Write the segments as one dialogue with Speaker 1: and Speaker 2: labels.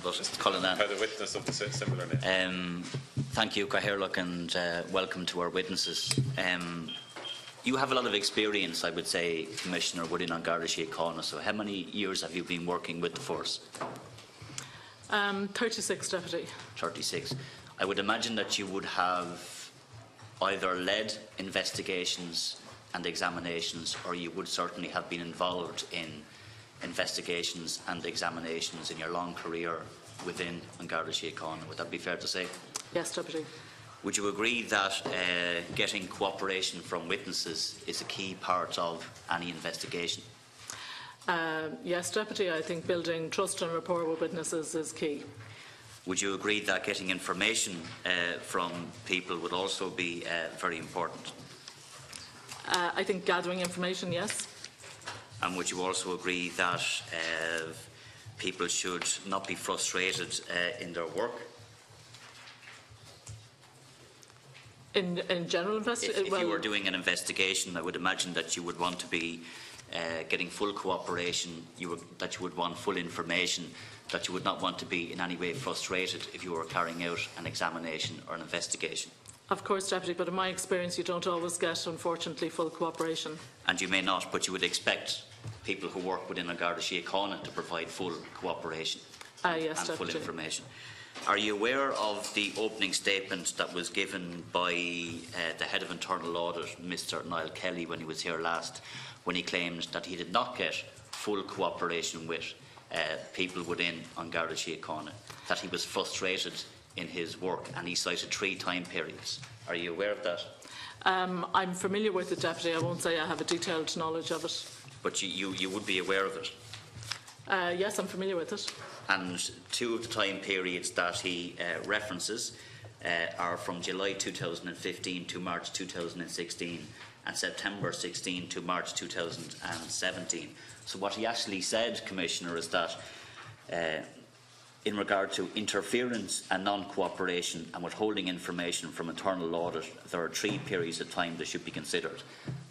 Speaker 1: but it's Cullinane.
Speaker 2: Had a witness of the similar name.
Speaker 1: Thank you, Cahirlock, and welcome to our witnesses. You have a lot of experience, I would say, Commissioner, within an Garda Síochána. So how many years have you been working with the force?
Speaker 3: 36, Deputy.
Speaker 1: 36. I would imagine that you would have either led investigations and examinations, or you would certainly have been involved in investigations and examinations in your long career within an Garda Síochána. Would that be fair to say?
Speaker 3: Yes, Deputy.
Speaker 1: Would you agree that getting cooperation from witnesses is a key part of any investigation?
Speaker 3: Yes, Deputy. I think building trust and rapport with witnesses is key.
Speaker 1: Would you agree that getting information from people would also be very important?
Speaker 3: I think gathering information, yes.
Speaker 1: And would you also agree that people should not be frustrated in their work?
Speaker 3: In general investigation?
Speaker 1: If you were doing an investigation, I would imagine that you would want to be getting full cooperation, that you would want full information, that you would not want to be in any way frustrated if you were carrying out an examination or an investigation.
Speaker 3: Of course, Deputy, but in my experience you don't always get, unfortunately, full cooperation.
Speaker 1: And you may not, but you would expect people who work within a Garda Síochána to provide full cooperation
Speaker 3: yes,
Speaker 1: and
Speaker 3: Deputy.
Speaker 1: full information. Are you aware of the opening statement that was given by the Head of Internal Audit, Mr Niall Kelly, when he was here last, when he claimed that he did not get full cooperation with people within an Garda Síochána, that he was frustrated in his work, and he cited 3 time periods? Are you aware of that?
Speaker 3: I'm familiar with it, Deputy. I won't say I have a detailed knowledge of it.
Speaker 1: But you would be aware of it?
Speaker 3: Yes, I'm familiar with it.
Speaker 1: And 2 of the time periods that he references are from July 2015 to March 2016 and September 16 to March 2017. So what he actually said, Commissioner, is that in regard to interference and non-cooperation and withholding information from internal audit, there are 3 periods of time that should be considered.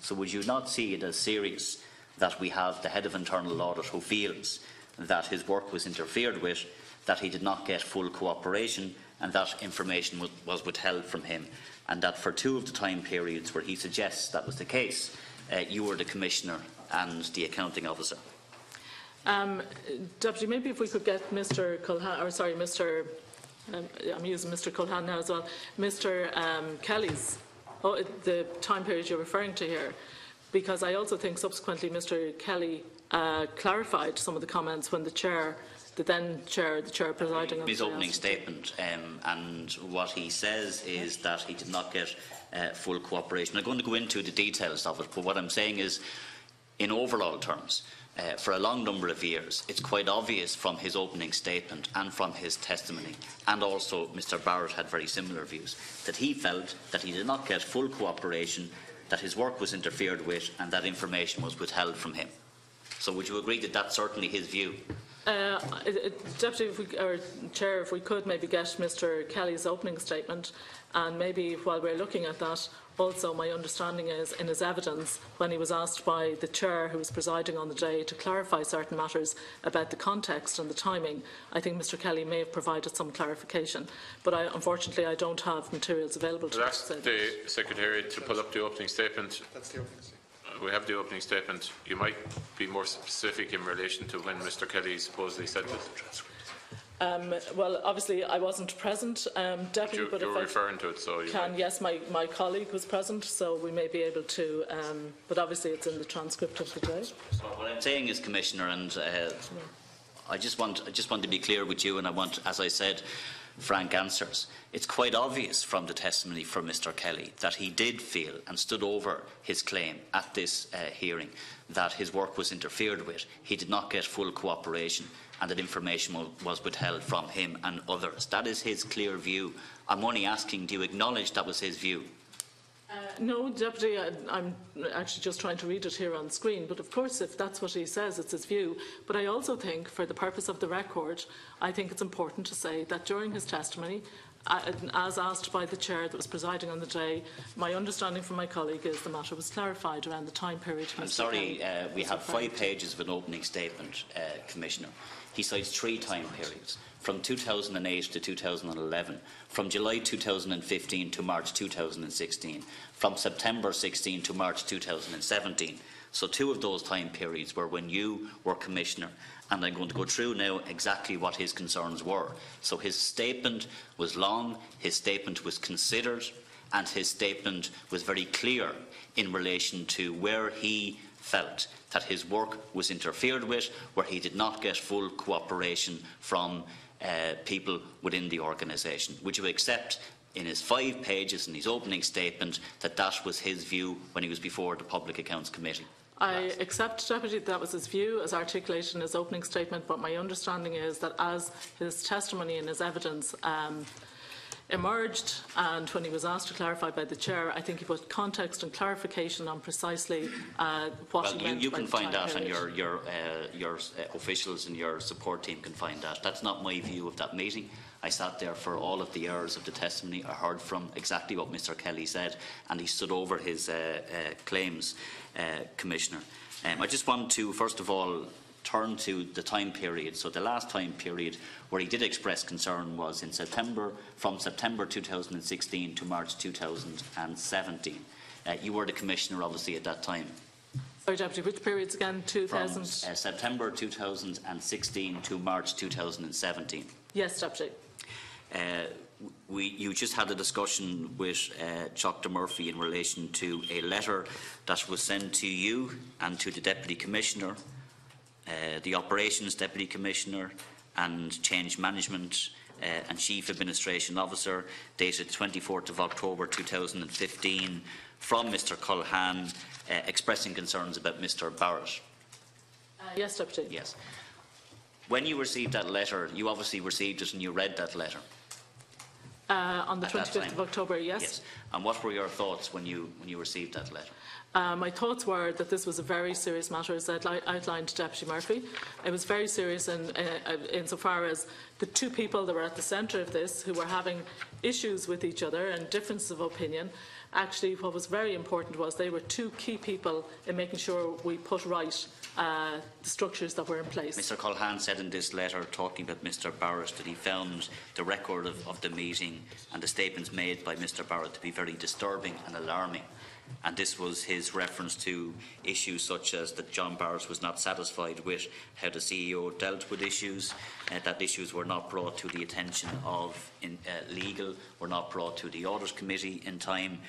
Speaker 1: So would you not see it as serious that we have the Head of Internal Audit who feels that his work was interfered with, that he did not get full cooperation, and that information was withheld from him, and that for 2 of the time periods where he suggests that was the case, you were the Commissioner and the Accounting Officer?
Speaker 3: Deputy, maybe if we could get Mr Cullinane, or sorry, I'm using Mr Cullinane now as well, Mr Kelly's, the time period you're referring to here, because I also think subsequently Mr Kelly clarified some of the comments when the then chair presiding on
Speaker 1: his opening statement, and what he says is that he did not get full cooperation. I'm going to go into the details of it, but what I'm saying is, in overall terms, for a long number of years, it's quite obvious from his opening statement and from his testimony, and also Mr Barrett had very similar views, that he felt that he did not get full cooperation, that his work was interfered with, and that information was withheld from him. So would you agree that that's certainly his view?
Speaker 3: Deputy, or Chair, if we could maybe get Mr Kelly's opening statement, and maybe while we're looking at that, also my understanding is in his evidence, when he was asked by the Chair who was presiding on the day to clarify certain matters about the context and the timing, I think Mr Kelly may have provided some clarification. But unfortunately I don't have materials available to
Speaker 2: ask the Secretariat to pull up the opening statement. That's the opening statement. We have the opening statement. You might be more specific in relation to when Mr Kelly supposedly said this.
Speaker 3: Well, obviously I wasn't present, Deputy, but
Speaker 2: you're
Speaker 3: if
Speaker 2: referring to it, so you
Speaker 3: yes, my colleague was present, so we may be able to, but obviously it's in the transcript of the day.
Speaker 1: So what I'm saying is, Commissioner, and I just want to be clear with you, and I want, as I said, frank answers. It's quite obvious from the testimony from Mr Kelly that he did feel and stood over his claim at this hearing that his work was interfered with. He did not get full cooperation, and that information was withheld from him and others. That is his clear view. I'm only asking, do you acknowledge that was his view?
Speaker 3: No, Deputy, I'm actually just trying to read it here on screen, but of course if that's what he says, it's his view. But I also think, for the purpose of the record, I think it's important to say that during his testimony, as asked by the Chair that was presiding on the day, my understanding from my colleague is the matter was clarified around the time period.
Speaker 1: I'm sorry, we have 5 pages of an opening statement, Commissioner. he cites 3 time periods, from 2008 to 2011, from July 2015 to March 2016, from September 16 to March 2017. So 2 of those time periods were when you were Commissioner, and I'm going to go through now exactly what his concerns were. So his statement was long, his statement was considered, and his statement was very clear in relation to where he felt that his work was interfered with, where he did not get full cooperation from people within the organisation. Would you accept in his 5 pages in his opening statement that that was his view when he was before the Public Accounts Committee?
Speaker 3: I accept, Deputy, that was his view as articulated in his opening statement, but my understanding is that as his testimony and his evidence emerged, and when he was asked to clarify by the Chair, I think he put context and clarification on precisely what he meant.
Speaker 1: You can find that, and
Speaker 3: period.
Speaker 1: your officials and your support team can find that. That's not my view of that meeting. I sat there for all of the hours of the testimony. I heard from exactly what Mr Kelly said, and he stood over his claims, Commissioner. I just want to, first of all, turn to the time period. So the last time period where he did express concern was in September, from September 2016 to March 2017. You were the Commissioner, obviously, at that time.
Speaker 3: Sorry, Deputy, which periods again? 2000?
Speaker 1: From September 2016 to March 2017.
Speaker 3: Yes, Deputy.
Speaker 1: You just had a discussion with Dr Murphy in relation to a letter that was sent to you and to the Deputy Commissioner, the Operations Deputy Commissioner and Change Management and Chief Administration Officer, dated 24th of October 2015, from Mr Cullinane, expressing concerns about Mr Barrett.
Speaker 3: Yes, Deputy.
Speaker 1: Yes. When you received that letter, you obviously received it and you read that letter.
Speaker 3: On the 25th of October, yes.
Speaker 1: Yes. And what were your thoughts when you received that letter?
Speaker 3: My thoughts were that this was a very serious matter, as I outlined to Deputy Murphy. It was very serious insofar as the 2 people that were at the centre of this, who were having issues with each other and differences of opinion. Actually, what was very important was they were 2 key people in making sure we put right the structures that were in place. Mr
Speaker 1: Cullinane said in this letter, talking about Mr Barrett, that he found the record of the meeting and the statements made by Mr Barrett to be very disturbing and alarming. And this was his reference to issues such as that John Barrett was not satisfied with how the CEO dealt with issues, that issues were not brought to the attention of legal, were not brought to the Audit Committee in time.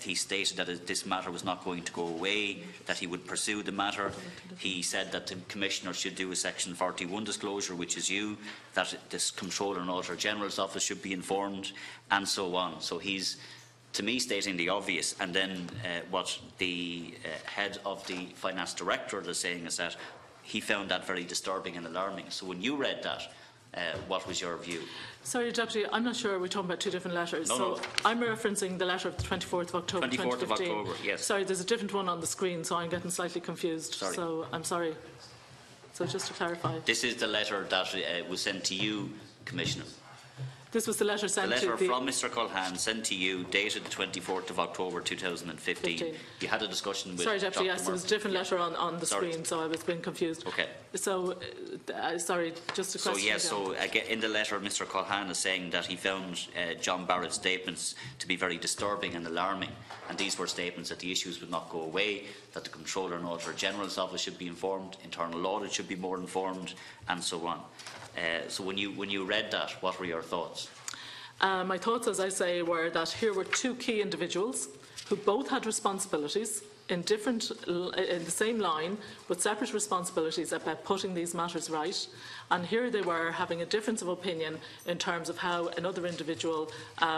Speaker 1: He stated that this matter was not going to go away, that he would pursue the matter. He said that the Commissioner should do a Section 41 disclosure, which is you, that this Controller and Auditor General's Office should be informed, and so on. So he's, to me, stating the obvious, and then what the head of the Finance Directorate is saying is that he found that very disturbing and alarming. So when you read that, what was your view?
Speaker 3: Sorry, Deputy, I'm not sure we're talking about 2 different letters.
Speaker 1: No.
Speaker 3: I'm referencing the letter of the 24th of October
Speaker 1: 24th
Speaker 3: 2015.
Speaker 1: of October, yes.
Speaker 3: Sorry, there's a different one on the screen, so I'm getting slightly confused.
Speaker 1: Sorry.
Speaker 3: So I'm sorry. So just to clarify.
Speaker 1: This is the letter that was sent to you, Commissioner.
Speaker 3: This was the letter sent
Speaker 1: to the letter from Mr Cullinane, sent to you, dated the 24th of October 2015. You had a discussion with
Speaker 3: Sorry, Deputy, yes,
Speaker 1: Murphy.
Speaker 3: there was a different letter on the screen, so I was being confused.
Speaker 1: Okay.
Speaker 3: So, sorry, just a question.
Speaker 1: So again, in the letter, Mr Cullinane is saying that he found John Barrett's statements to be very disturbing and alarming, and these were statements that the issues would not go away, that the Controller and Auditor General's Office should be informed, internal audit should be more informed, and so on. So when you read that, what were your thoughts?
Speaker 3: My thoughts, as I say, were that here were 2 key individuals who both had responsibilities in the same line, but separate responsibilities about putting these matters right. And here they were having a difference of opinion in terms of how another individual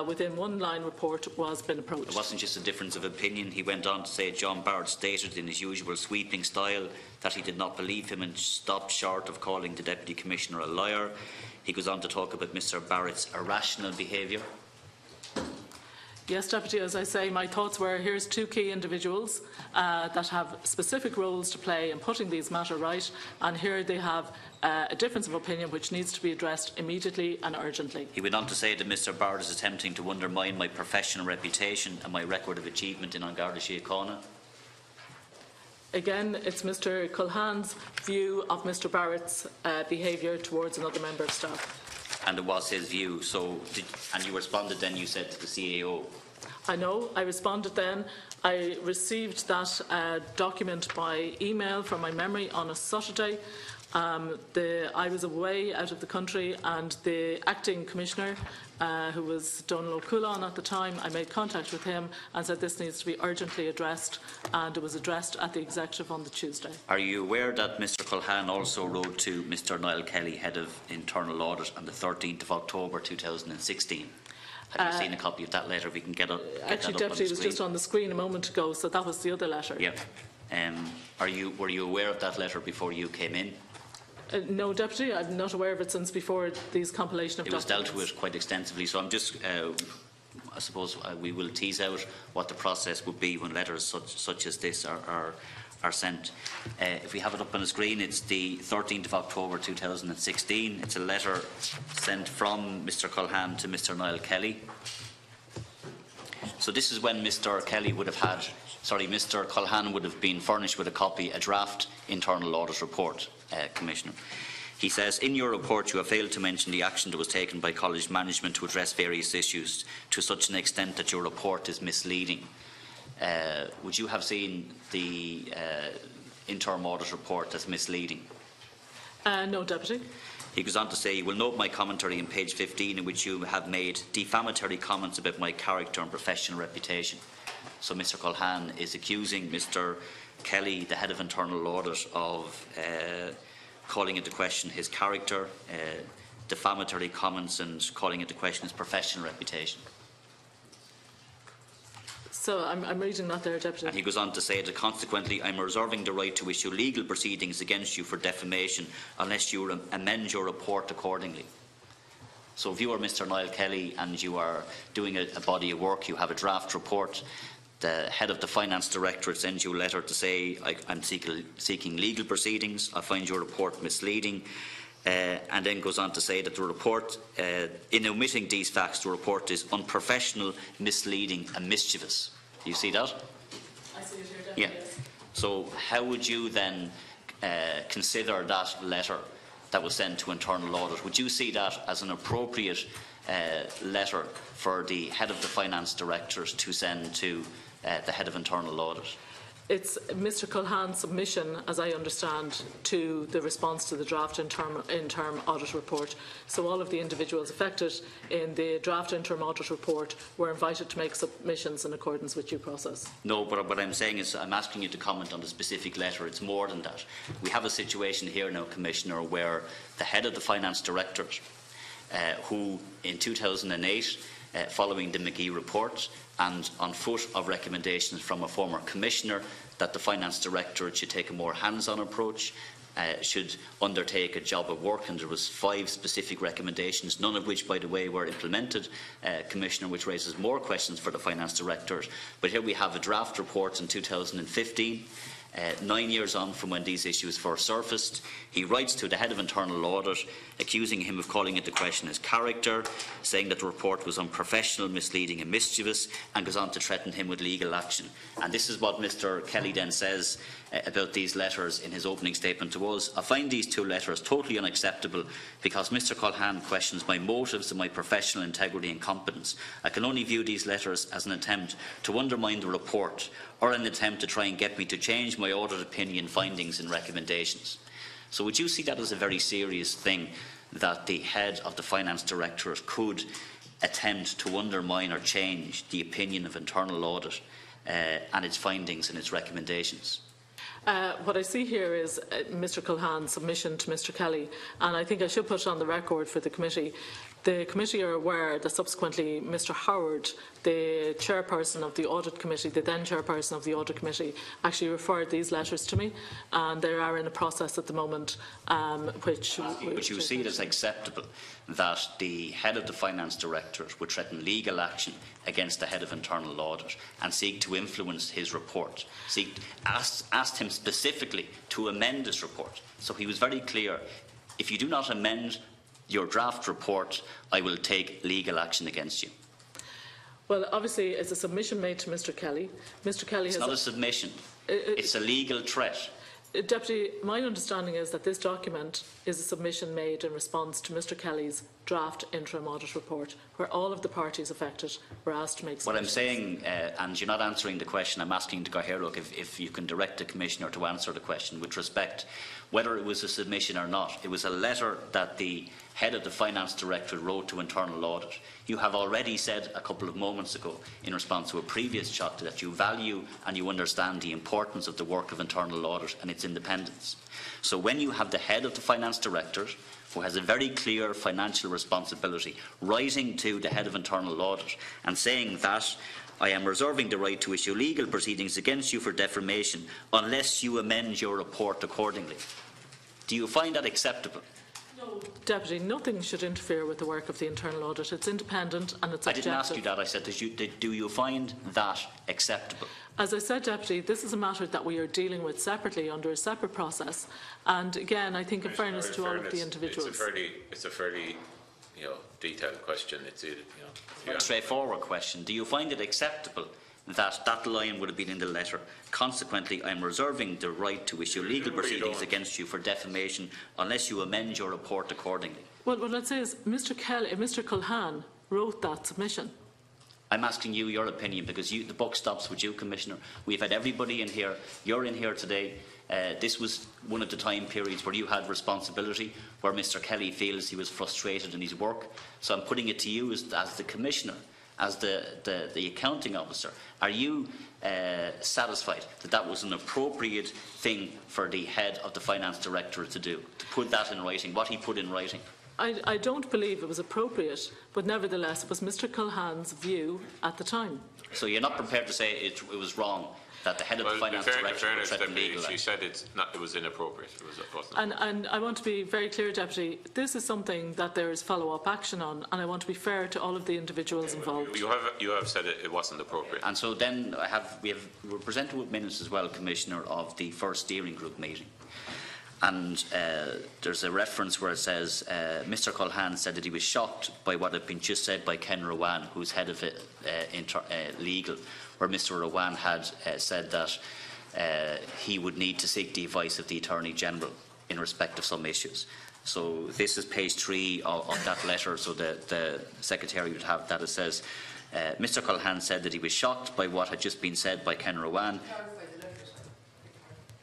Speaker 3: within one line report was being approached.
Speaker 1: It wasn't just a difference of opinion. He went on to say John Barrett stated in his usual sweeping style that he did not believe him and stopped short of calling the Deputy Commissioner a liar. He goes on to talk about Mr Barrett's irrational behaviour.
Speaker 3: Yes, Deputy, as I say, my thoughts were here's 2 key individuals that have specific roles to play in putting these matters right, and here they have a difference of opinion which needs to be addressed immediately and urgently.
Speaker 1: He went on to say that Mr Barrett is attempting to undermine my professional reputation and my record of achievement in Garda Síochána.
Speaker 3: Again, it's Mr Culline's view of Mr Barrett's behaviour towards another member of staff.
Speaker 1: And it was his view. So, and you responded then, you said, to the CAO.
Speaker 3: I know. I responded then. I received that document by email from my memory on a Saturday. I was away out of the country, and the acting commissioner, who was Donal O'Cullinane at the time, I made contact with him and said this needs to be urgently addressed, and it was addressed at the executive on the Tuesday.
Speaker 1: Are you aware that Mr Cullinane also wrote to Mr Niall Kelly, Head of Internal Audit, on the 13th of October 2016? Have you seen a copy of that letter? We can get that
Speaker 3: actually,
Speaker 1: up
Speaker 3: Deputy,
Speaker 1: on the
Speaker 3: it was
Speaker 1: screen.
Speaker 3: just on the screen a moment ago, so that was the other letter.
Speaker 1: Yeah. Were you aware of that letter before you came in?
Speaker 3: No, Deputy, I'm not aware of it since before these compilation of documents.
Speaker 1: It was dealt with quite extensively, so I'm just, I suppose we will tease out what the process would be when letters such as this are sent. If we have it up on the screen, it's the 13th of October 2016. It's a letter sent from Mr Cullinane to Mr Niall Kelly. So this is when Mr Kelly would have had, Mr Cullinane would have been furnished with a draft internal audit report, Commissioner. He says, in your report you have failed to mention the action that was taken by college management to address various issues to such an extent that your report is misleading. Would you have seen the interim audit report as misleading?
Speaker 3: No, Deputy.
Speaker 1: He goes on to say, you will note my commentary on page 15 in which you have made defamatory comments about my character and professional reputation. So Mr Cullinane is accusing Mr Kelly, the Head of Internal Audit, of calling into question his character, defamatory comments, and calling into question his professional reputation.
Speaker 3: So I'm reading that there, Deputy.
Speaker 1: And he goes on to say that consequently I am reserving the right to issue legal proceedings against you for defamation unless you amend your report accordingly. So if you are Mr Niall Kelly and you are doing a body of work, you have a draft report, the head of the finance directorate sends you a letter to say I'm seeking legal proceedings, I find your report misleading, and then goes on to say that the report, in omitting these facts, the report is unprofessional, misleading and mischievous. Do you see that?
Speaker 3: I see it here, Deputy.
Speaker 1: Yeah. So how would you then consider that letter that was sent to internal audit? Would you see that as an appropriate letter for the head of the finance directors to send to the head of internal audit?
Speaker 3: It's Mr Culline's submission, as I understand, to the response to the draft interim audit report. So all of the individuals affected in the draft interim audit report were invited to make submissions in accordance with due process. No,
Speaker 1: but what I'm saying is I'm asking you to comment on the specific letter. It's more than that. We have a situation here now, Commissioner, where the head of the finance directorate, who in 2008, following the McGee report and on foot of recommendations from a former commissioner that the finance directorate should take a more hands-on approach, should undertake a job of work, and there was 5 specific recommendations, none of which, by the way, were implemented, Commissioner, which raises more questions for the finance directorate. But here we have a draft report in 2015. 9 years on from when these issues first surfaced. He writes to the head of internal audit, accusing him of calling into question his character, saying that the report was unprofessional, misleading and mischievous, and goes on to threaten him with legal action. And this is what Mr Kelly then says about these letters in his opening statement to us. I find these 2 letters totally unacceptable because Mr Cullinane questions my motives and my professional integrity and competence. I can only view these letters as an attempt to undermine the report or an attempt to try and get me to change my audit opinion, findings and recommendations. So would you see that as a very serious thing, that the head of the finance directorate could attempt to undermine or change the opinion of internal audit and its findings and its recommendations?
Speaker 3: What I see here is Mr Culline's submission to Mr Kelly, and I think I should put it on the record for the committee. The committee are aware that subsequently Mr Howard, the chairperson of the audit committee, the then chairperson of the audit committee, actually referred these letters to me, and they are in a process at the moment which...
Speaker 1: But you see it as acceptable that the head of the finance directorate would threaten legal action against the head of internal audit and seek to influence his report, asked him specifically to amend this report. So he was very clear, if you do not amend your draft report, I will take legal action against you.
Speaker 3: Well, obviously, it's a submission made to Mr. Kelly. Mr. Kelly
Speaker 1: It's
Speaker 3: has
Speaker 1: not a submission. It's a legal threat.
Speaker 3: Deputy, my understanding is that this document is a submission made in response to Mr. Kelly's draft interim audit report, where all of the parties affected were asked to make submissions.
Speaker 1: What I'm saying, and you're not answering the question, I'm asking to go here, look, if you can direct the Commissioner to answer the question with respect, whether it was a submission or not. It was a letter that the head of the Finance Directorate wrote to Internal Audit. You have already said a couple of moments ago, in response to a previous shot, that you value and you understand the importance of the work of Internal Audit and its independence. So when you have the head of the Finance Directorate, who has a very clear financial responsibility, writing to the head of Internal Audit and saying that I am reserving the right to issue legal proceedings against you for defamation unless you amend your report accordingly. Do you find that acceptable?
Speaker 3: No, Deputy, nothing should interfere with the work of the internal audit. It's independent and it's objective.
Speaker 1: I didn't ask you that. I said, do you find that acceptable?
Speaker 3: As I said, Deputy, this is a matter that we are dealing with separately under a separate process. And again, I think in fairness to all of the individuals.
Speaker 2: It's a fairly detailed question. It's
Speaker 1: a straightforward question. Do you find it acceptable that that line would have been in the letter? Consequently, I am reserving the right to issue legal proceedings against you for defamation unless you amend your report accordingly.
Speaker 3: Well, what I'd say is Mr. Cullinane wrote that submission.
Speaker 1: I'm asking you your opinion because the buck stops with you, Commissioner. We've had everybody in here. You're in here today. This was one of the time periods where you had responsibility, where Mr. Kelly feels he was frustrated in his work. So I'm putting it to you as the Commissioner, as the accounting officer. Are you satisfied that that was an appropriate thing for the head of the Finance Directorate to do, to put that in writing, what he put in writing?
Speaker 3: I don't believe it was appropriate, but nevertheless it was Mr. Cullihane's view at the time.
Speaker 1: So you're not prepared to say it was wrong, that the head of the Finance Directorate was threatened legally?
Speaker 2: She said it was inappropriate.
Speaker 3: And I want to be very clear, Deputy, this is something that there is follow-up action on, and I want to be fair to all of the individuals involved.
Speaker 2: You have said it wasn't appropriate.
Speaker 1: And so then we're presented with minutes as well, Commissioner, of the first steering group meeting. And there's a reference where it says, Mr. Cullinane said that he was shocked by what had been just said by Ken Rowan, who's head of legal, where Mr. Rowan had said that he would need to seek the advice of the Attorney General in respect of some issues. So this is page 3 of that letter, so the Secretary would have that. It says, Mr. Cullinane said that he was shocked by what had just been said by Ken Rowan.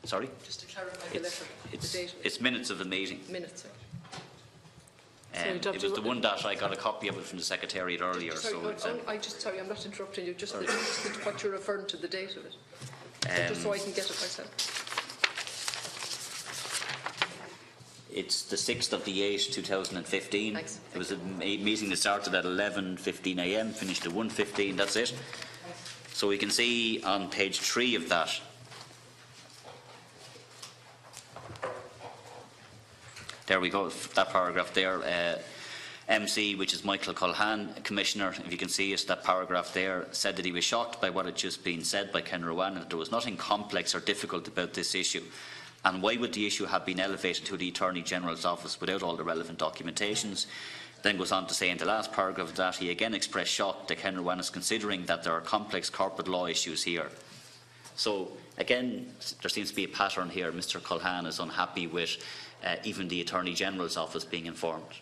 Speaker 1: Sorry?
Speaker 4: Just to clarify the letter, the date.
Speaker 1: It's minutes of the meeting.
Speaker 4: Minutes, sorry.
Speaker 1: It was the one that I got a copy of it from the Secretariat earlier.
Speaker 4: Sorry,
Speaker 1: So
Speaker 4: I'm not interrupting you, just what you're referring to, the date of it. Just so I can get it myself.
Speaker 1: It's the 6th of the 8th, 2015.
Speaker 4: Thanks.
Speaker 1: It was a meeting that started at 11:15 a.m, finished at 1:15, that's it. So we can see on page 3 of that, there we go, that paragraph there. MC, which is Michael Cullinane, Commissioner, if you can see it, that paragraph there, said that he was shocked by what had just been said by Ken Rowan, and that there was nothing complex or difficult about this issue. And why would the issue have been elevated to the Attorney General's office without all the relevant documentations? Then goes on to say in the last paragraph that he again expressed shock that Ken Rowan is considering that there are complex corporate law issues here. So again, there seems to be a pattern here. Mr. Cullinane is unhappy with even the Attorney General's office being informed.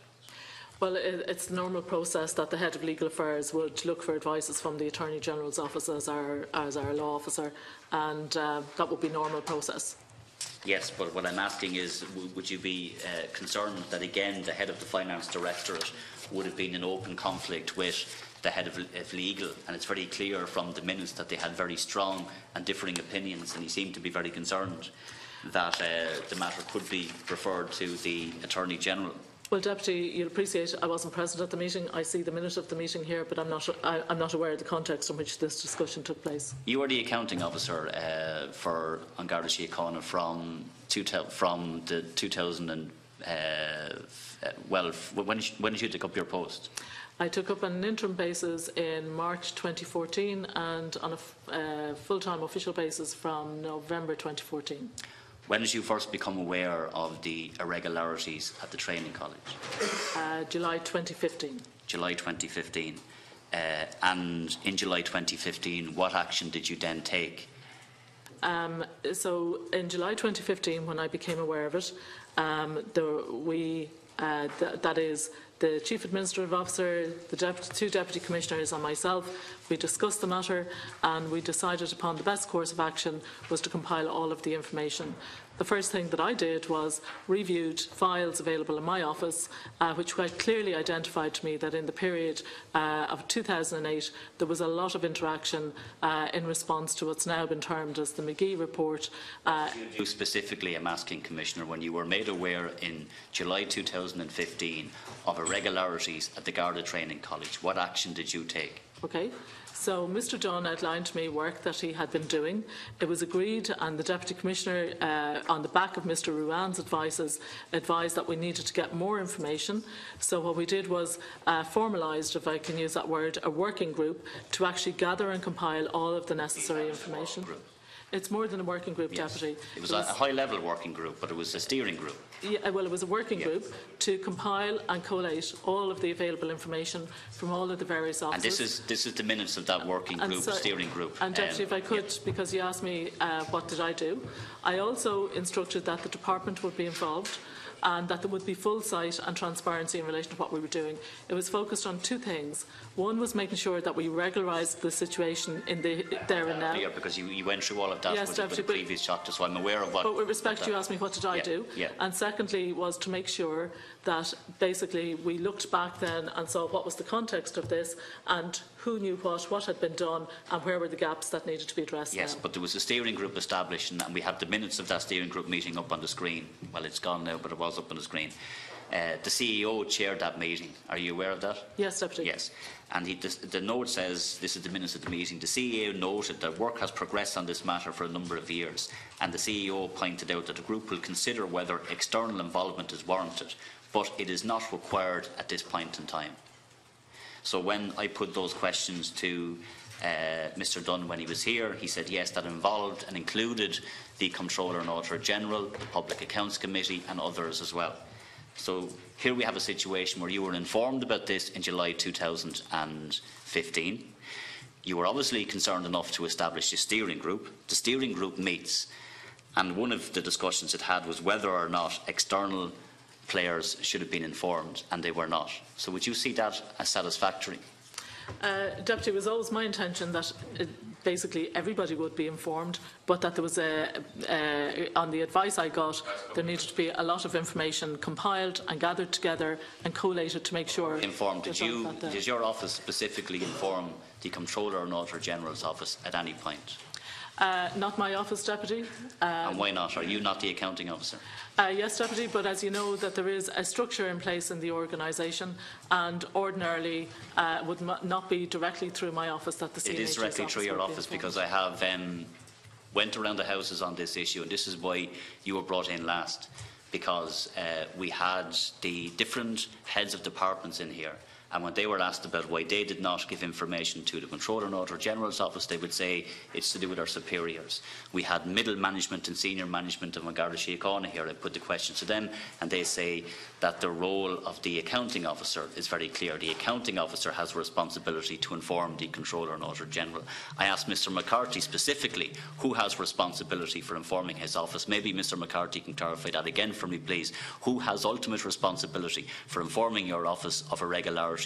Speaker 3: Well, it's the normal process that the Head of Legal Affairs would look for advices from the Attorney General's office as our law officer, and that would be normal process.
Speaker 1: Yes, but what I'm asking is, would you be concerned that again the Head of the Finance Directorate would have been in open conflict with the Head of Legal, and it's very clear from the minutes that they had very strong and differing opinions, and he seemed to be very concerned that the matter could be referred to the Attorney General.
Speaker 3: Well, Deputy, you'll appreciate I wasn't present at the meeting. I see the minute of the meeting here, but I'm not aware of the context in which this discussion took place. You were the accounting officer for Garda Síochána from the 2000 and when did you take up your post? I took up on an interim basis in March 2014 and on a full-time official basis from November 2014. When did you first become aware of the irregularities at the training college? July 2015. July 2015.
Speaker 1: And in July 2015, what action did you then take?
Speaker 3: So in July 2015, when I became aware of it, that is the Chief Administrative Officer, the two Deputy Commissioners and myself, we discussed the matter and we decided upon the best course of action was to compile all of the information. The first thing that I did was reviewed files available in my office, which quite clearly identified to me that in the period of 2008 there was a lot of interaction in response to what's now been termed as the McGee report.
Speaker 1: You specifically, I'm asking, Commissioner, when you were made aware in July 2015 of irregularities at the Garda Training College, what action did you take?
Speaker 3: Okay. So Mr Dunn outlined to me work that he had been doing. It was agreed, and the Deputy Commissioner, on the back of Mr Ruan's advices, advised that we needed to get more information. So what we did was formalised, if I can use that word, a working group to actually gather and compile all of the necessary information. It's more than a working group, yes. Deputy.
Speaker 1: It was a high-level working group, but it was a steering group.
Speaker 3: Yeah, well, it was a working group to compile and collate all of the available information from all of the various offices.
Speaker 1: And this is the minutes of that working group, steering group.
Speaker 3: And Deputy, if I could, because you asked me what did I do, I also instructed that the department would be involved and that there would be full sight and transparency in relation to what we were doing. It was focused on two things. One was making sure that we regularised the situation in the there and now.
Speaker 1: Yeah, because you went through all of that
Speaker 3: yes,
Speaker 1: with the previous chapter, so I'm aware of what...
Speaker 3: But with respect, you asked me what did I do.
Speaker 1: Yeah.
Speaker 3: And secondly was to make sure that basically we looked back then and saw what was the context of this and who knew what had been done and where were the gaps that needed to be addressed.
Speaker 1: Yes,
Speaker 3: now.
Speaker 1: But there was a steering group established and we have the minutes of that steering group meeting up on the screen. Well, it's gone now, but it was up on the screen. The CEO chaired that meeting. Are you aware of that?
Speaker 3: Yes, Deputy.
Speaker 1: Yes. And the note says, this is the minutes of the meeting, the CEO noted that work has progressed on this matter for a number of years, and the CEO pointed out that the group will consider whether external involvement is warranted, but it is not required at this point in time. So when I put those questions to Mr Dunn when he was here, he said yes, that involved and included the Comptroller and Auditor General, the Public Accounts Committee and others as well. So here we have a situation where you were informed about this in July 2015. You were obviously concerned enough to establish a steering group. The steering group meets, and one of the discussions it had was whether or not external players should have been informed, and they were not. So would you see that as satisfactory?
Speaker 3: Deputy, it was always my intention that basically everybody would be informed, but that there was on the advice I got, there needed to be a lot of information compiled and gathered together and collated to make sure.
Speaker 1: Informed. Did your office specifically inform the Comptroller and Auditor General's office at any point?
Speaker 3: Not my office, Deputy.
Speaker 1: And why not? Are you not the accounting officer?
Speaker 3: Yes, Deputy, but as you know that there is a structure in place in the organisation and ordinarily would not be directly through my office that the CNH's
Speaker 1: It is directly through your office because I have went around the houses on this issue, and this is why you were brought in last, because we had the different heads of departments in here. And when they were asked about why they did not give information to the Comptroller and Auditor General's office, they would say it's to do with our superiors. We had middle management and senior management of Garda Síochána here. I put the question to them and they say that the role of the accounting officer is very clear. The accounting officer has a responsibility to inform the Comptroller and Auditor General. I asked Mr McCarthy specifically who has responsibility for informing his office. Maybe Mr McCarthy can clarify that again for me, please. Who has ultimate responsibility for informing your office of irregularities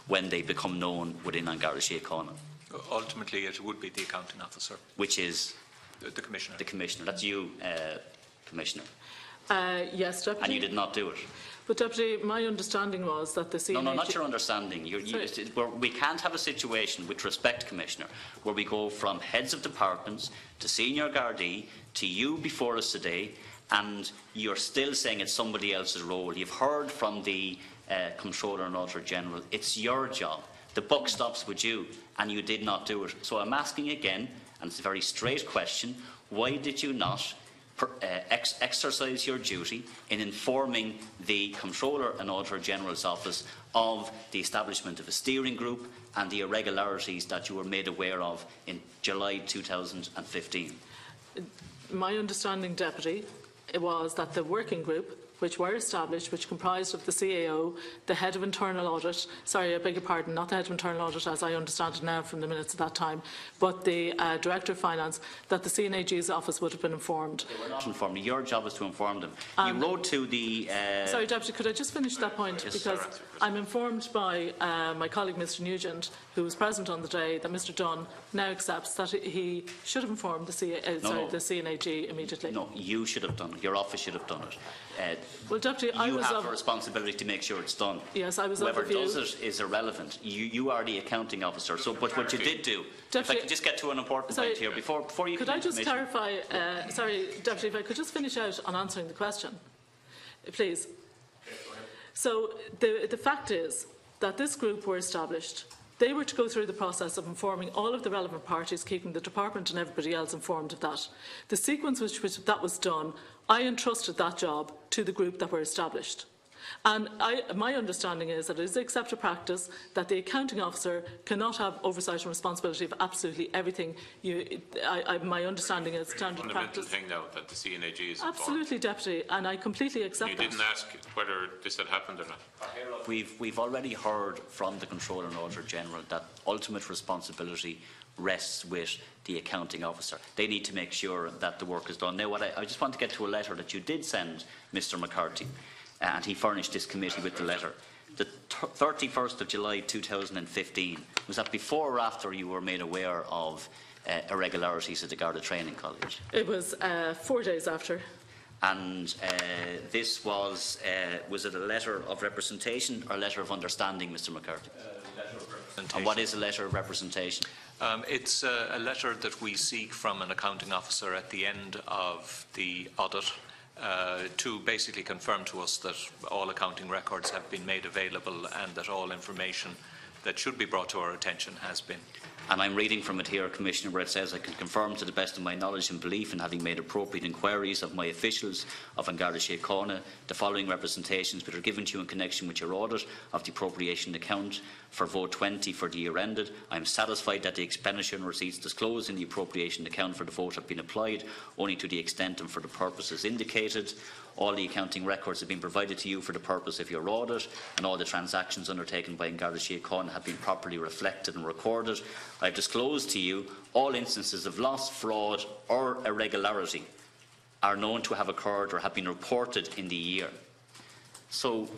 Speaker 1: when they become known within Garda Síochána?
Speaker 5: Ultimately, it would be the accounting officer.
Speaker 1: Which is?
Speaker 5: The Commissioner.
Speaker 1: The Commissioner. That's you, Commissioner.
Speaker 3: Yes, Deputy.
Speaker 1: And you did not do it?
Speaker 3: But, Deputy, my understanding was that the CNH...
Speaker 1: No, not your understanding. We can't have a situation, with respect, Commissioner, where we go from heads of departments to senior Gardaí to you before us today, and you're still saying it's somebody else's role. You've heard from the Comptroller and Auditor General. It's your job. The buck stops with you, and you did not do it. So I'm asking again, and it's a very straight question, why did you not exercise your duty in informing the Comptroller and Auditor General's office of the establishment of a steering group and the irregularities that you were made aware of in July 2015?
Speaker 3: My understanding, Deputy, was that the working group, which were established, which comprised of the CAO, the head of internal audit, sorry, I beg your pardon, not the head of internal audit as I understand it now from the minutes at that time, but the Director of Finance, that the CNAG's office would have been informed.
Speaker 1: They were not informed. Your job is to inform them. You wrote to the...
Speaker 3: Sorry, Deputy, could I just finish that point?
Speaker 1: Yes,
Speaker 3: because I'm informed by my colleague, Mr Nugent, who was present on the day, that Mr Dunn now accepts that he should have informed the CNAG immediately.
Speaker 1: No, you should have done it. Your office should have done it.
Speaker 3: Well, Deputy,
Speaker 1: you have a responsibility to make sure it's done.
Speaker 3: Yes, I was
Speaker 1: Whoever
Speaker 3: of the view.
Speaker 1: does it is irrelevant. You are the accounting officer. So, but what you did do,
Speaker 3: Deputy,
Speaker 1: if I could just get to an important point here before you.
Speaker 3: Could I just clarify? Sorry, Deputy, if I could just finish out on answering the question, please. So the fact is that this group were established. They were to go through the process of informing all of the relevant parties, keeping the department and everybody else informed of that. The sequence which that was done, I entrusted that job to the group that were established. And my understanding is that it is accepted practice that the accounting officer cannot have oversight and responsibility of absolutely everything. My understanding is standard practice.
Speaker 2: Fundamental thing now that the CNAG is informed.
Speaker 3: Absolutely, Deputy, and I completely accept that.
Speaker 2: You didn't ask whether this had happened or not.
Speaker 1: We've already heard from the Controller and Auditor General that ultimate responsibility rests with the accounting officer. They need to make sure that the work is done. Now, I just want to get to a letter that you did send Mr McCarthy, and he furnished this committee with the letter. The 31st of July 2015, was that before or after you were made aware of irregularities at the Garda Training College?
Speaker 3: It was 4 days after.
Speaker 1: And this was it a letter of representation or a letter of understanding, Mr McCarthy?
Speaker 5: Letter of representation.
Speaker 1: And what is a letter of representation?
Speaker 5: It's a letter that we seek from an accounting officer at the end of the audit to basically confirm to us that all accounting records have been made available and that all information that should be brought to our attention has been.
Speaker 1: And I'm reading from it here, Commissioner, where it says, I can confirm to the best of my knowledge and belief in having made appropriate inquiries of my officials of An Garda Síochána, the following representations which are given to you in connection with your audit of the appropriation account for vote 20 for the year ended. I am satisfied that the expenditure and receipts disclosed in the appropriation account for the vote have been applied only to the extent and for the purposes indicated. All the accounting records have been provided to you for the purpose of your audit, and all the transactions undertaken by An Garda Síochána have been properly reflected and recorded. I have disclosed to you all instances of loss, fraud or irregularity are known to have occurred or have been reported in the year. So,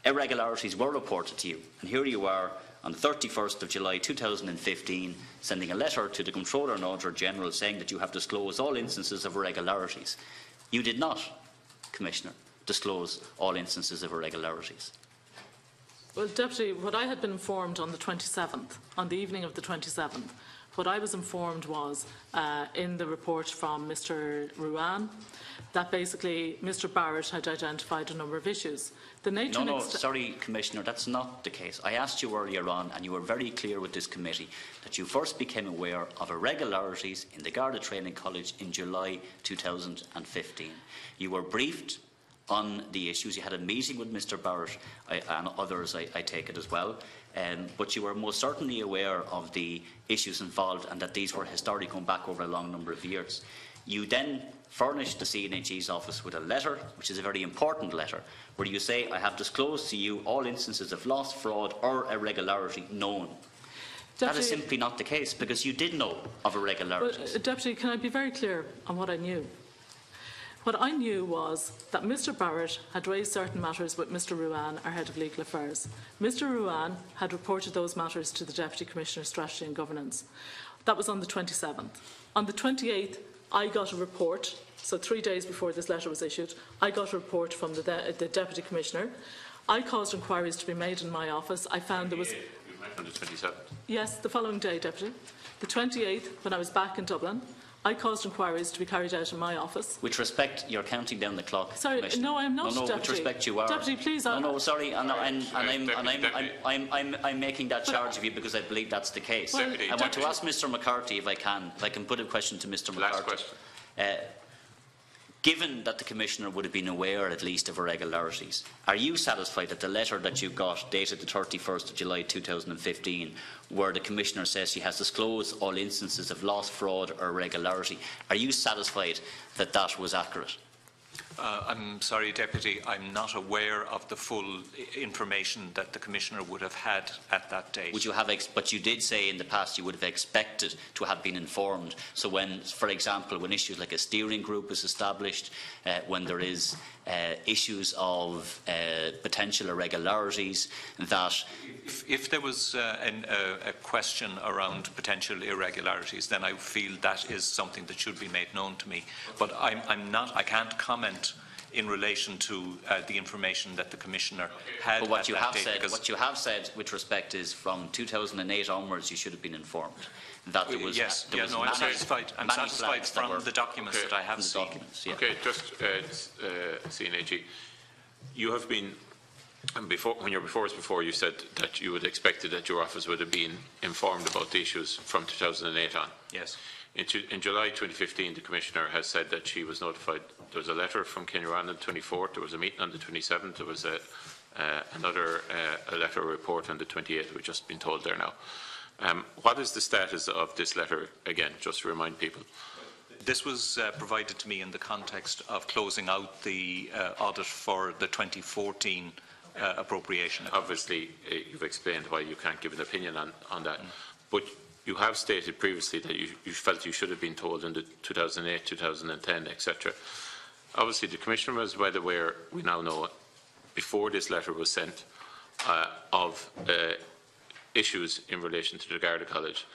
Speaker 1: irregularities were reported to you, and here you are on the 31st of July 2015 sending a letter to the Controller and Auditor General saying that you have disclosed all instances of irregularities. You did not, Commissioner, disclose all instances of irregularities.
Speaker 3: Well, Deputy, what I had been informed on the 27th, on the evening of the 27th, what I was informed was, in the report from Mr Ruan, that basically Mr Barrett had identified a number of issues. The nature
Speaker 1: sorry, Commissioner, that's not the case. I asked you earlier on, and you were very clear with this committee, that you first became aware of irregularities in the Garda Training College in July 2015. You were briefed on the issues. You had a meeting with Mr Barrett and others, I take it as well. But you were most certainly aware of the issues involved and that these were historic, going back over a long number of years. You then furnished the CNAG's office with a letter, which is a very important letter, where you say, I have disclosed to you all instances of loss, fraud or irregularity known. Deputy, that is simply not the case, because you did know of irregularities.
Speaker 3: Well, Deputy, can I be very clear on what I knew? What I knew was that Mr Barrett had raised certain matters with Mr Ruan, our Head of Legal Affairs. Mr Ruan had reported those matters to the Deputy Commissioner of Strategy and Governance. That was on the 27th. On the 28th, I got a report, so 3 days before this letter was issued, I got a report from the Deputy Commissioner. I caused inquiries to be made in my office. I found there was...
Speaker 2: On the 27th?
Speaker 3: Yes, the following day, Deputy. The 28th, when I was back in Dublin, I caused inquiries to be carried out in my office.
Speaker 1: With respect, you're counting down the clock.
Speaker 3: Sorry, no, I'm not,
Speaker 1: No,
Speaker 3: Deputy.
Speaker 1: with respect, you are.
Speaker 3: Deputy, please.
Speaker 1: No, sorry, and I'm making that charge of you because I believe that's the case.
Speaker 3: Well,
Speaker 1: I want to ask Mr McCarthy, if I can put a question to Mr McCarthy.
Speaker 2: Last question.
Speaker 1: Given that the Commissioner would have been aware at least of irregularities, are you satisfied that the letter that you got dated the 31st of July 2015, where the Commissioner says she has disclosed all instances of loss, fraud or irregularity, are you satisfied that that was accurate?
Speaker 5: I'm sorry, Deputy, I'm not aware of the full information that the Commissioner would have had at that date.
Speaker 1: Would you have, but you did say in the past you would have expected to have been informed. So when, for example, when issues like a steering group is established, when there is issues of potential irregularities, that...
Speaker 5: If there was a question around potential irregularities, then I feel that is something that should be made known to me. But I can't comment in relation to the information that the Commissioner had.
Speaker 1: But what you have said with respect is from 2008 onwards you should have been informed that there was.
Speaker 5: Yes, I'm satisfied. I'm satisfied from the documents that I have seen.
Speaker 1: Yeah.
Speaker 2: Okay, just CNAG, you have been. And when you were before us before, you said that you had expected that your office would have been informed about the issues from 2008 on.
Speaker 5: Yes.
Speaker 2: In July 2015, the Commissioner has said that she was notified. There was a letter from Cullinane on the 24th, there was a meeting on the 27th, there was another letter report on the 28th, we've just been told there now. What is the status of this letter, again, just to remind people?
Speaker 5: This was provided to me in the context of closing out the audit for the 2014 appropriation.
Speaker 2: Obviously, you've explained why you can't give an opinion on that, but you have stated previously that you felt you should have been told in the 2008, 2010, etc. Obviously, the Commissioner was well aware, we now know, before this letter was sent, of issues in relation to the Garda College.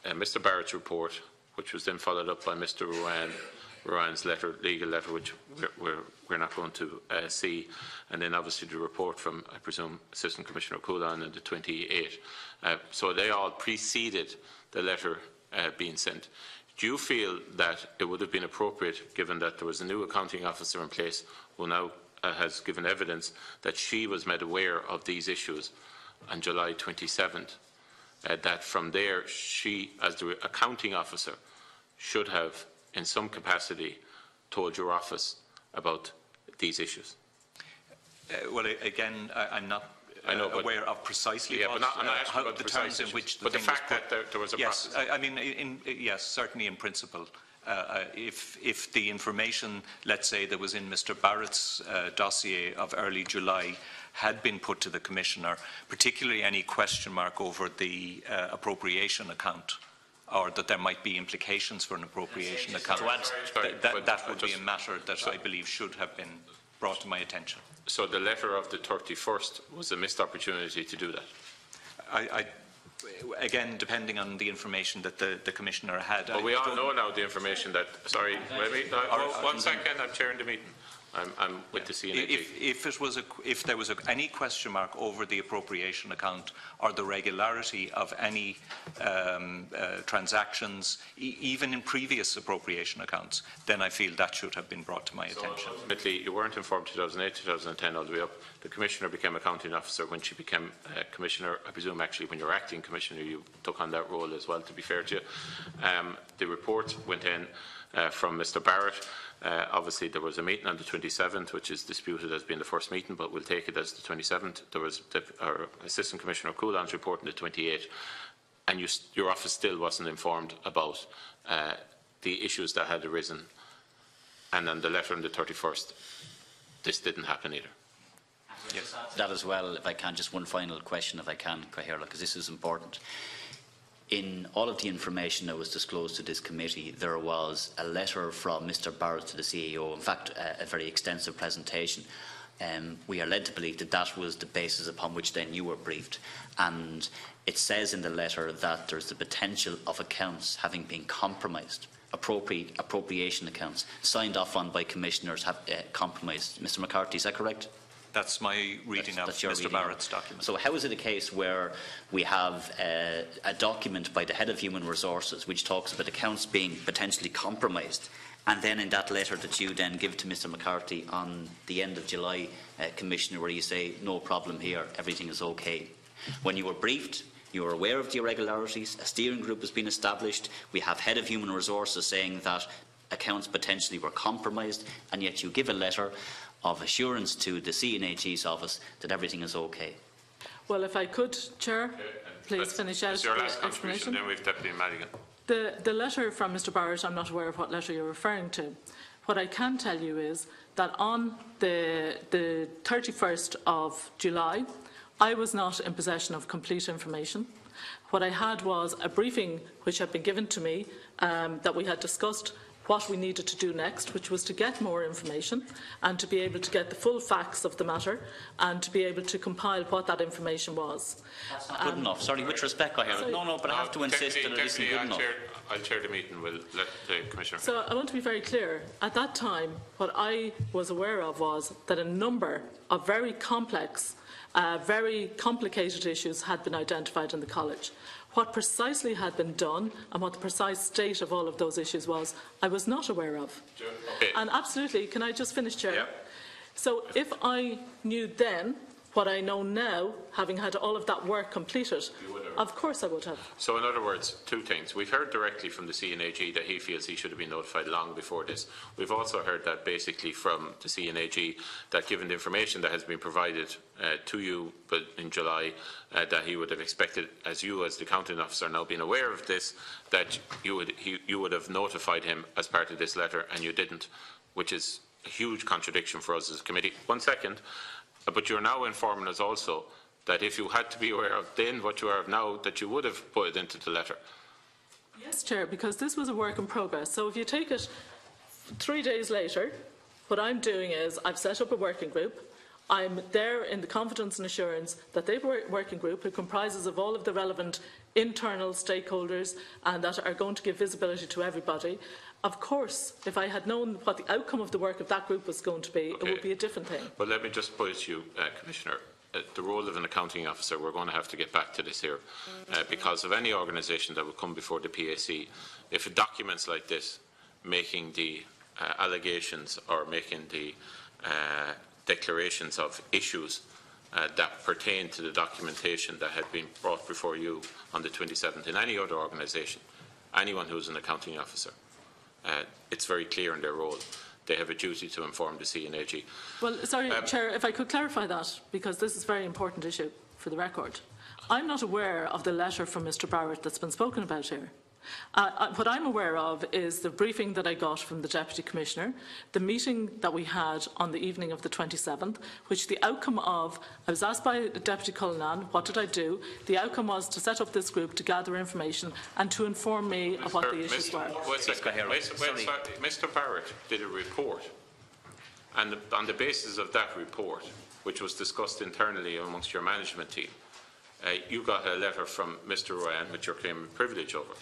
Speaker 2: Mr Barrett's report, which was then followed up by Mr Rowan's legal letter, which we're not going to see, and then obviously the report from, I presume, Assistant Commissioner Cullinane on the 28th. So they all preceded the letter being sent. Do you feel that it would have been appropriate, given that there was a new accounting officer in place who now has given evidence that she was made aware of these issues on July 27th, that from there she, as the accounting officer, should have in some capacity told your office about these issues?
Speaker 5: Well, again, I'm not aware of precisely
Speaker 2: I'm not asking about
Speaker 5: the terms in which the
Speaker 2: but
Speaker 5: thing
Speaker 2: the fact
Speaker 5: was put.
Speaker 2: that there was a
Speaker 5: yes,
Speaker 2: process.
Speaker 5: I mean, yes, certainly in principle. If the information, let's say, that was in Mr Barrett's dossier of early July had been put to the Commissioner, particularly any question mark over the appropriation account, or that there might be implications for an appropriation account, that would be a matter that I believe should have been brought to my attention.
Speaker 2: So the letter of the 31st was a missed opportunity to do that?
Speaker 5: Again, depending on the information that the Commissioner had.
Speaker 2: Well, we all know now the information that... Sorry, one second, I'm chairing the meeting. I'm with the CNAG.
Speaker 5: If there was any question mark over the appropriation account or the regularity of any transactions, even in previous appropriation accounts, then I feel that should have been brought to my attention.
Speaker 2: Ultimately, you weren't informed 2008, 2010, all the way up. The Commissioner became accounting officer when she became Commissioner. I presume actually when you were acting Commissioner you took on that role as well, to be fair to you. The report went in from Mr Barrett. Obviously there was a meeting on the 27th which is disputed as being the first meeting, but we'll take it as the 27th. There was our Assistant Commissioner Cullinane's report on the 28th, and your office still wasn't informed about the issues that had arisen, and then the letter on the 31st, this didn't happen either.
Speaker 1: Yes. That as well, if I can, just one final question if I can, Cahill, because this is important. In all of the information that was disclosed to this committee, there was a letter from Mr Barrett to the CEO, in fact a very extensive presentation. We are led to believe that that was the basis upon which then you were briefed, and it says in the letter that there's the potential of accounts having been compromised. Appropriation accounts signed off on by commissioners have compromised. Mr McCarthy, is that correct?
Speaker 5: That's my reading of Mr Barrett's document.
Speaker 1: So how is it a case where we have a document by the Head of Human Resources which talks about accounts being potentially compromised, and then in that letter that you then give to Mr McCarthy on the end of July, Commissioner, where you say no problem here, everything is okay? When you were briefed, you were aware of the irregularities, a steering group has been established, we have Head of Human Resources saying that accounts potentially were compromised, and yet you give a letter of assurance to the CNAG's office that everything is okay.
Speaker 3: Well, if I could, Chair, please finish out
Speaker 2: your last
Speaker 3: the explanation.
Speaker 2: Then we've Deputy Madigan.
Speaker 3: The letter from Mr Barrett, I'm not aware of what letter you're referring to, What I can tell you is that on the 31st of July, I was not in possession of complete information. What I had was a briefing which had been given to me that we had discussed what we needed to do next, which was to get more information and to be able to get the full facts of the matter and to be able to compile what that information was.
Speaker 1: That's not good enough. Sorry, with respect, I hear it. No, but I have to insist that it isn't good enough.
Speaker 2: I'll chair the meeting. We'll let the Commissioner.
Speaker 3: So I want to be very clear. At that time, what I was aware of was that a number of very complex, very complicated issues had been identified in the college. What precisely had been done and what the precise state of all of those issues was, I was not aware of.
Speaker 2: Okay.
Speaker 3: And absolutely, can I just finish, Chair?
Speaker 2: Yeah.
Speaker 3: So if I knew then what I know now, having had all of that work completed, of course I would have.
Speaker 2: So in other words, two things. We've heard directly from the CNAG that he feels he should have been notified long before this. We've also heard that basically from the CNAG that given the information that has been provided to you but in July, that he would have expected, as you as the accounting officer now being aware of this, that you would have notified him as part of this letter and you didn't, which is a huge contradiction for us as a committee. 1 second. But you're now informing us also that if you had to be aware of then what you are of now, that you would have put it into the letter.
Speaker 3: Yes, Chair, because this was a work in progress. So if you take it 3 days later, what I'm doing is I've set up a working group. I'm there in the confidence and assurance that they've a working group who comprises of all of the relevant internal stakeholders and that are going to give visibility to everybody. Of course, if I had known what the outcome of the work of that group was going to be, it would be a different thing.
Speaker 2: But let me just put it to you, Commissioner. The role of an accounting officer, we're going to have to get back to this here, because of any organisation that will come before the PAC, if documents like this, making the allegations or making the declarations of issues that pertain to the documentation that had been brought before you on the 27th in any other organisation, anyone who is an accounting officer, it's very clear in their role. They have a duty to inform the CNAG.
Speaker 3: Well, sorry, Chair, if I could clarify that, because this is a very important issue for the record. I'm not aware of the letter from Mr Barrett that's been spoken about here. What I'm aware of is the briefing that I got from the Deputy Commissioner, the meeting that we had on the evening of the 27th, which the outcome of, I was asked by Deputy Cullinane, what did I do? The outcome was to set up this group to gather information and to inform me of what the issues were.
Speaker 2: Mr Barrett did a report, and on the basis of that report, which was discussed internally amongst your management team, you got a letter from Mr Ryan, which you're claiming privilege over.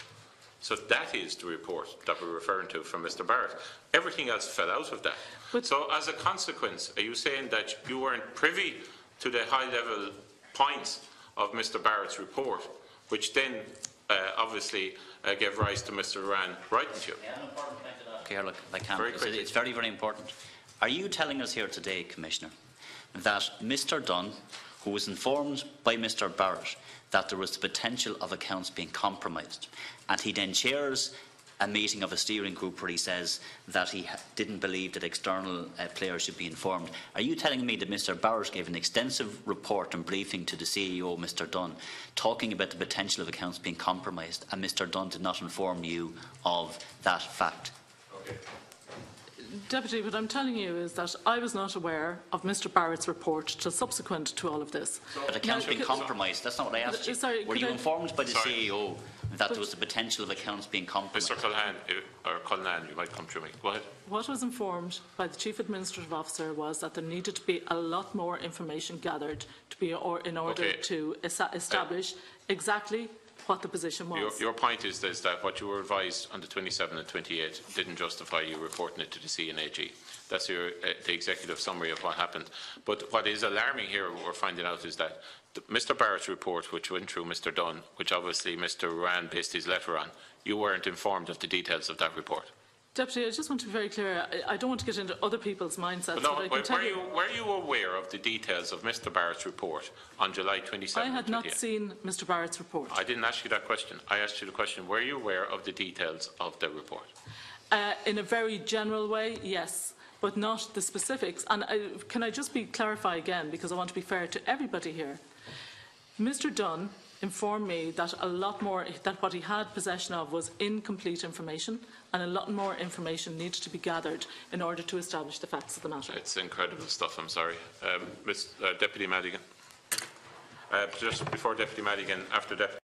Speaker 2: So that is the report that we're referring to from Mr Barrett. Everything else fell out of that. But so as a consequence, are you saying that you weren't privy to the high-level points of Mr Barrett's report, which then obviously gave rise to Mr Ryan writing to you?
Speaker 1: Yeah, an important point to that. Okay, look, I can. It's very, very important. Are you telling us here today, Commissioner, that Mr Dunn, who was informed by Mr Barrett that there was the potential of accounts being compromised, and he then chairs a meeting of a steering group where he says that he didn't believe that external players should be informed. Are you telling me that Mr Barrett gave an extensive report and briefing to the CEO, Mr Dunn, talking about the potential of accounts being compromised, and Mr Dunn did not inform you of that fact?
Speaker 2: Okay.
Speaker 3: Deputy, what I'm telling you is that I was not aware of Mr Barrett's report till subsequent to all of this.
Speaker 1: But accounts being compromised, that's not what I asked you.
Speaker 3: Sorry,
Speaker 1: were you informed by the CEO that there was the potential of accounts being compromised?
Speaker 2: Mr Cullinane, or Cullinane, you might come through me. Go ahead.
Speaker 3: What was informed by the Chief Administrative Officer was that there needed to be a lot more information gathered to be in order to establish exactly what the position was.
Speaker 2: Your point is that what you were advised on the 27th and 28th didn't justify you reporting it to the CNAG. That's the executive summary of what happened. But what is alarming here, what we're finding out, is that Mr Barrett's report, which went through Mr Dunn, which obviously Mr Rand based his letter on, you weren't informed of the details of that report.
Speaker 3: Deputy, I just want to be very clear. I don't want to get into other people's mindsets.
Speaker 2: But no, were you aware of the details of Mr Barrett's report on July 27th?
Speaker 3: I had not seen Mr Barrett's report.
Speaker 2: I didn't ask you that question. I asked you the question, were you aware of the details of the report?
Speaker 3: In a very general way, yes, but not the specifics. And can I just clarify again, because I want to be fair to everybody here. Mr Dunn informed me that a lot more, that what he had possession of was incomplete information, and a lot more information needed to be gathered in order to establish the facts of the matter.
Speaker 2: It's incredible stuff, I'm sorry. Deputy Madigan. Just before Deputy Madigan, after Deputy